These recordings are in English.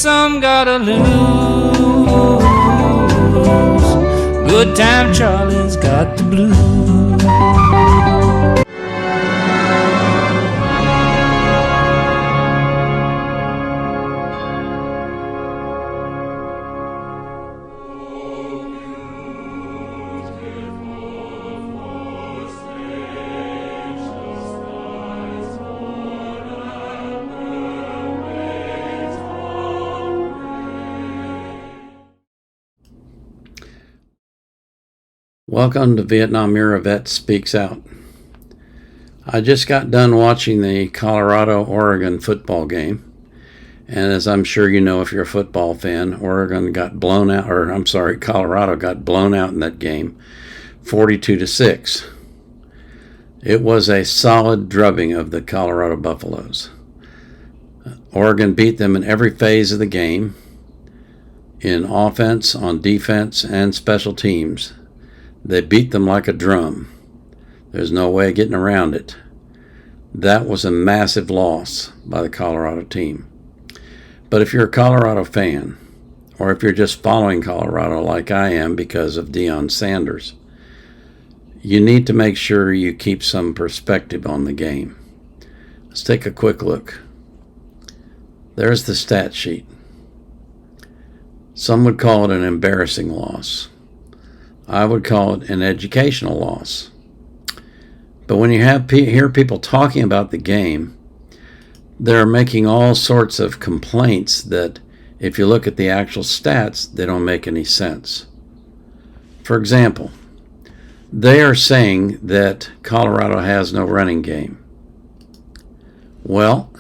some gotta lose. Good time Charlie's got the blues. Welcome to Vietnam Era Vet Speaks Out. I just got done watching the Colorado-Oregon football game. And as I'm sure you know if you're a football fan, Colorado got blown out in that game, 42-6. It was a solid drubbing of the Colorado Buffaloes. Oregon beat them in every phase of the game, in offense, on defense, and special teams. They beat them like a drum. There's no way of getting around it. That was a massive loss by the Colorado team. But if you're a Colorado fan, or if you're just following Colorado like I am because of Deion Sanders, you need to make sure you keep some perspective on the game. Let's take a quick look. There's the stat sheet. Some would call it an embarrassing loss. I would call it an educational loss. But when you hear people talking about the game, they're making all sorts of complaints that if you look at the actual stats, they don't make any sense. For example, they are saying that Colorado has no running game. Well,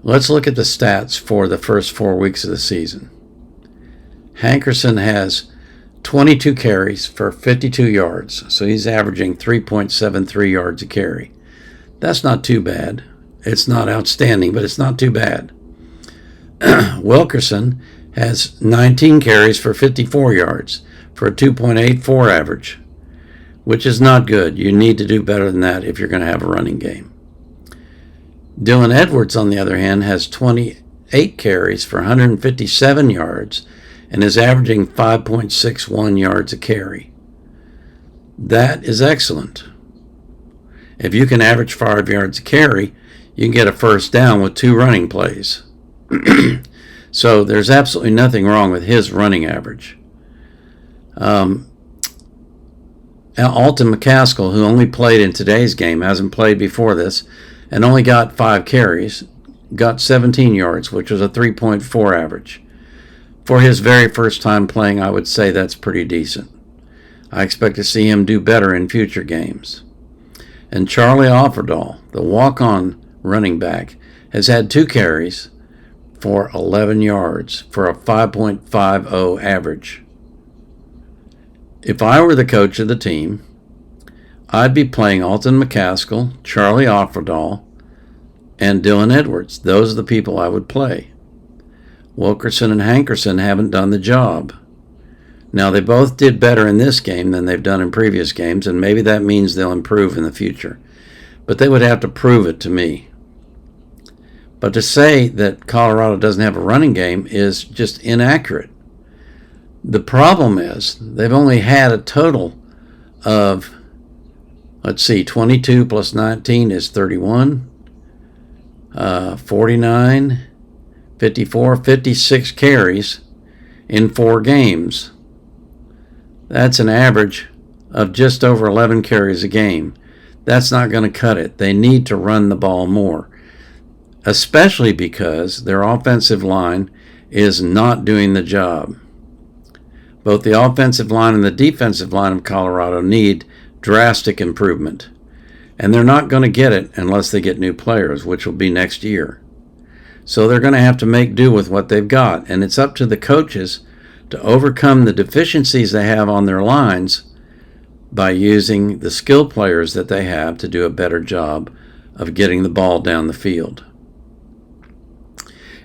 let's look at the stats for the first 4 weeks of the season. Hankerson has 22 carries for 52 yards, so he's averaging 3.73 yards a carry. That's not too bad. It's not outstanding, but it's not too bad. Wilkerson has 19 carries for 54 yards for a 2.84 average, which is not good. You need to do better than that if you're going to have a running game. Dylan Edwards, on the other hand, has 28 carries for 157 yards and is averaging 5.61 yards a carry. That is excellent. If you can average 5 yards a carry, you can get a first down with 2 running plays. So there's absolutely nothing wrong with his running average. Alton McCaskill, who only played in today's game, hasn't played before this, and only got 5 carries, got 17 yards, which was a 3.4 average. For his very first time playing, I would say that's pretty decent. I expect to see him do better in future games. And Charlie Offerdahl, the walk-on running back, has had 2 carries for 11 yards for a 5.50 average. If I were the coach of the team, I'd be playing Alton McCaskill, Charlie Offerdahl, and Dylan Edwards. Those are the people I would play. Wilkerson and Hankerson haven't done the job. Now, they both did better in this game than they've done in previous games, and maybe that means they'll improve in the future. But they would have to prove it to me. But to say that Colorado doesn't have a running game is just inaccurate. The problem is they've only had a total of, 22 plus 19 is 31, 49, 54, 56 carries in 4 games. That's an average of just over 11 carries a game. That's not going to cut it. They need to run the ball more, especially because their offensive line is not doing the job. Both the offensive line and the defensive line of Colorado need drastic improvement, and they're not going to get it unless they get new players, which will be next year. So they're going to have to make do with what they've got, and it's up to the coaches to overcome the deficiencies they have on their lines by using the skill players that they have to do a better job of getting the ball down the field.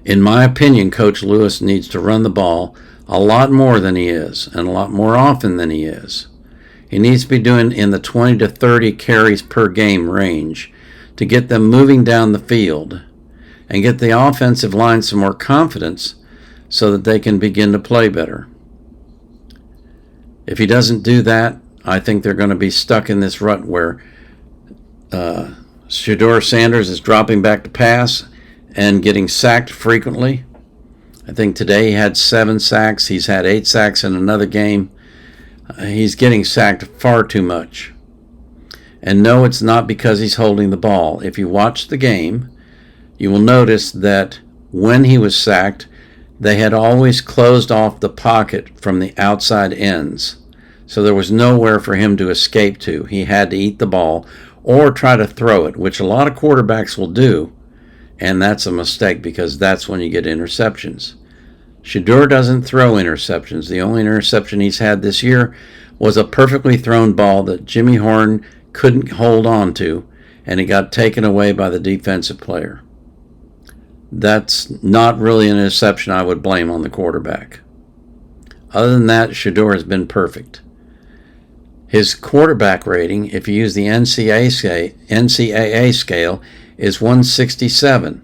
In my opinion, Coach Lewis needs to run the ball a lot more than he is, and a lot more often than he is. He needs to be doing in the 20 to 30 carries per game range to get them moving down the field and get the offensive line some more confidence so that they can begin to play better. If he doesn't do that, I think they're going to be stuck in this rut where Shedeur Sanders is dropping back to pass and getting sacked frequently. I think today he had 7 sacks. He's had 8 sacks in another game. He's getting sacked far too much. And no, it's not because he's holding the ball. If you watch the game, you will notice that when he was sacked, they had always closed off the pocket from the outside ends. So there was nowhere for him to escape to. He had to eat the ball or try to throw it, which a lot of quarterbacks will do. And that's a mistake because that's when you get interceptions. Shedeur doesn't throw interceptions. The only interception he's had this year was a perfectly thrown ball that Jimmy Horn couldn't hold on to, and it got taken away by the defensive player. That's not really an interception I would blame on the quarterback. Other than that, Shedeur has been perfect. His quarterback rating, if you use the NCAA scale, is 167.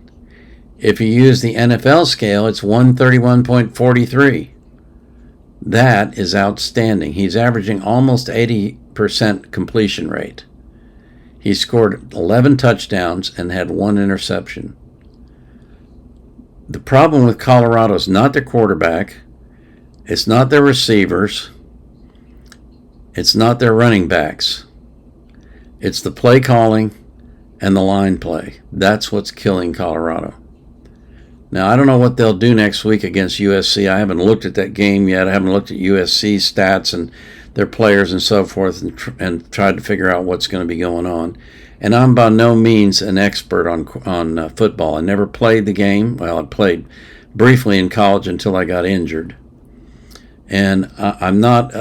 If you use the NFL scale, it's 131.43. That is outstanding. He's averaging almost 80% completion rate. He scored 11 touchdowns and had 1 interception. The problem with Colorado is not their quarterback. It's not their receivers. It's not their running backs. It's the play calling and the line play. That's what's killing Colorado. Now, I don't know what they'll do next week against USC. I haven't looked at that game yet. I haven't looked at USC's stats and their players and so forth and tried to figure out what's going to be going on. And I'm by no means an expert on football. I never played the game. Well, I played briefly in college until I got injured. And I'm not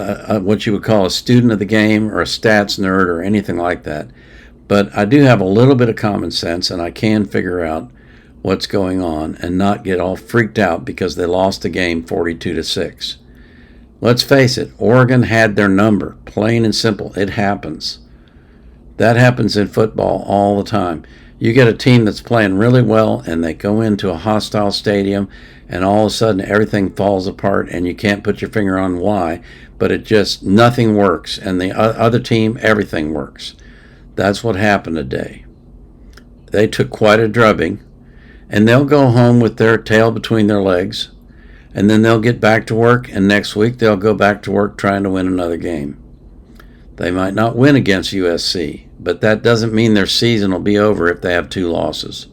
what you would call a student of the game or a stats nerd or anything like that. But I do have a little bit of common sense, and I can figure out what's going on and not get all freaked out because they lost the game 42-6. Let's face it, Oregon had their number, plain and simple. It happens. That happens in football all the time. You get a team that's playing really well and they go into a hostile stadium and all of a sudden everything falls apart and you can't put your finger on why, but it just, nothing works. And the other team, everything works. That's what happened today. They took quite a drubbing. And they'll go home with their tail between their legs, and then they'll get back to work, and next week they'll go back to work trying to win another game. They might not win against USC, but that doesn't mean their season will be over if they have 2 losses.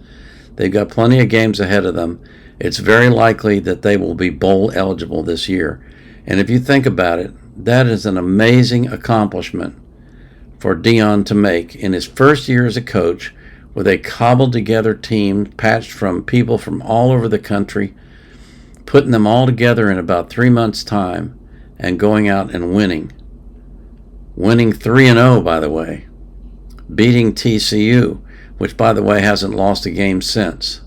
They've got plenty of games ahead of them. It's very likely that they will be bowl eligible this year. And if you think about it, that is an amazing accomplishment for Dion to make in his first year as a coach, with a cobbled together team patched from people from all over the country, putting them all together in about 3 months' time and going out and winning. Winning 3-0, by the way. Beating TCU, which, by the way, hasn't lost a game since.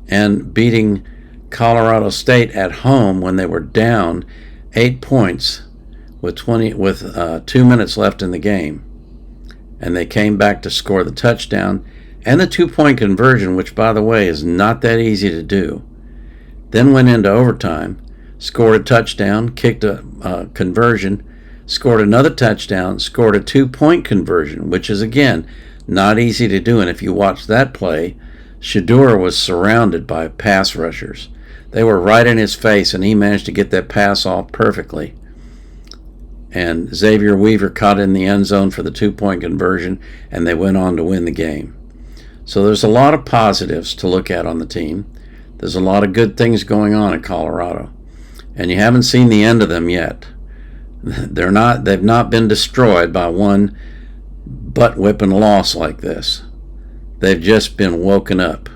And beating Colorado State at home when they were down 8 points with 2 minutes left in the game. And they came back to score the touchdown and the 2-point conversion, which, by the way, is not that easy to do. Then went into overtime, scored a touchdown, kicked a conversion, scored another touchdown, scored a 2-point conversion, which is, again, not easy to do. And if you watch that play, Shedeur was surrounded by pass rushers. They were right in his face, and he managed to get that pass off perfectly. And Xavier Weaver caught in the end zone for the 2-point conversion, and they went on to win the game. So there's a lot of positives to look at on the team. There's a lot of good things going on in Colorado, and you haven't seen the end of them yet. They've not been destroyed by one butt-whipping loss like this. They've just been woken up.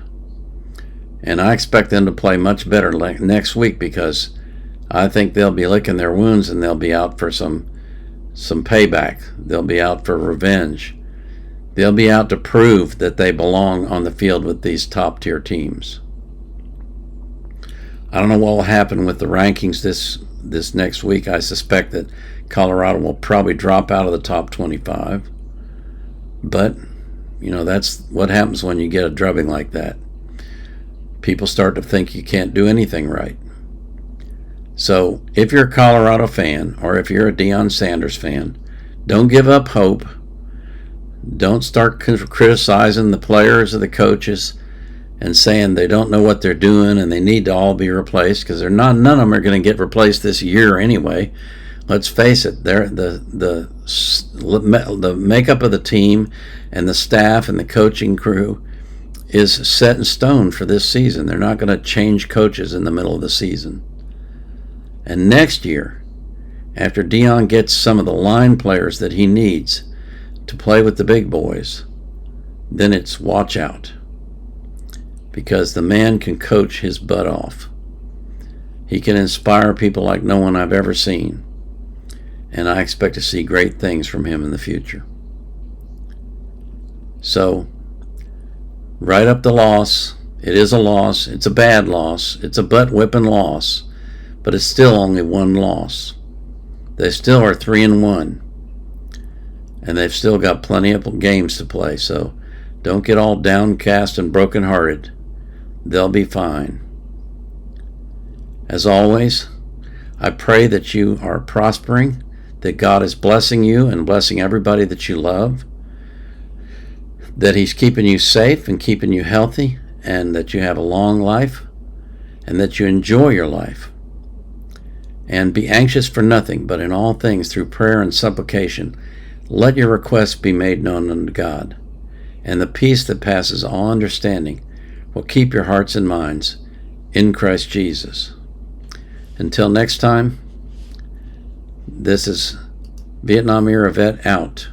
And I expect them to play much better next week because I think they'll be licking their wounds and they'll be out for some payback. They'll be out for revenge. They'll be out to prove that they belong on the field with these top-tier teams. I don't know what will happen with the rankings this next week. I suspect that Colorado will probably drop out of the top 25. But, that's what happens when you get a drubbing like that. people start to think you can't do anything right. So if you're a Colorado fan, or if you're a Deion Sanders fan, don't give up hope. Don't start criticizing the players or the coaches and saying they don't know what they're doing and they need to all be replaced, because none of them are going to get replaced this year anyway. Let's face it, the makeup of the team and the staff and the coaching crew is set in stone for this season. They're not going to change coaches in the middle of the season. And next year, after Deion gets some of the line players that he needs to play with the big boys, then it's watch out. Because the man can coach his butt off. He can inspire people like no one I've ever seen. And I expect to see great things from him in the future. So, write up the loss. It is a loss. It's a bad loss. It's a butt-whipping loss. But it's still only one loss. They still are 3-1. And they've still got plenty of games to play. So, don't get all downcast and brokenhearted. They'll be fine. As always, I pray that you are prospering, that God is blessing you and blessing everybody that you love, that He's keeping you safe and keeping you healthy, and that you have a long life, and that you enjoy your life. And be anxious for nothing, but in all things through prayer and supplication, let your requests be made known unto God, and the peace that passes all understanding will keep your hearts and minds in Christ Jesus. Until next time, this is Vietnam Era Vet out.